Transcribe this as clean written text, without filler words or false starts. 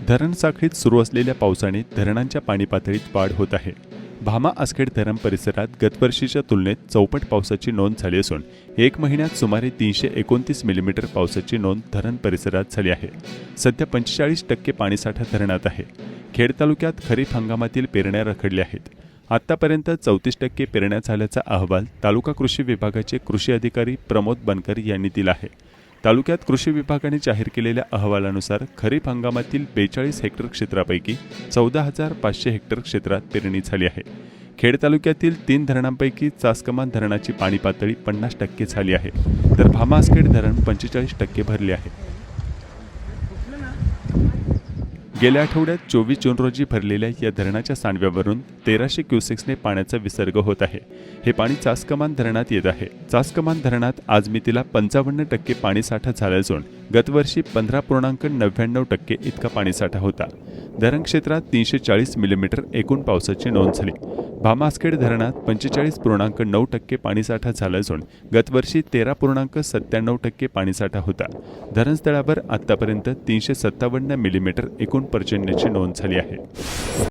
धरण साखळीत सुरू असलेल्या पावसाने धरणांच्या पाणी पातळीत वाढ होत आहे। भामा आसखेड धरण परिसरात गतवर्षीच्या तुलनेत चौपट पावसाची नोंद झाली असून एक महिन्यात सुमारे 329 मिलीमीटर पावसाची नोंद धरण परिसरात झाली आहे। सध्या 45% पाणीसाठा धरणात आहे। खेड तालुक्यात खरीप हंगामातील पेरण्या रखडल्या आहेत। आतापर्यंत 34% पेरण्या झाल्याचा अहवाल तालुका कृषी विभागाचे कृषी अधिकारी प्रमोद बनकर यांनी दिला आहे। तालुक्यात कृषी विभागाने जाहीर केलेल्या अहवालानुसार खरीप हंगामातील 42 हेक्टर क्षेत्रापैकी 14,500 हेक्टर क्षेत्रात पेरणी झाली आहे। खेड तालुक्यातील 3 धरणांपैकी चासकमान धरणाची पाणी पातळी 50% झाली आहे, तर भामा आसखेड धरण 45% भरले आहे। गेल्या आठवड्यात 24 जून रोजी भरलेल्या या धरणाच्या सांडव्यावरून 1300 क्युसेक्सने पाण्याचा विसर्ग होत आहे। हे पाणी चासकमान धरणात येत आहे। चासकमान धरणात आज मितीला 55% पाणीसाठा झाला असून गतवर्षी 15.99% इतका पाणीसाठा होता। धरण क्षेत्रात 340 मिलीमीटर एकूण पावसाची नोंद झाली। भामा आसखेड धरणात 45.9% पाणीसाठा झाला असून गतवर्षी 13.97% पाणीसाठा होता। धरणस्थळावर आतापर्यंत 357 मिलीमीटर एकूण पर्जन्याची नोंद झाली आहे।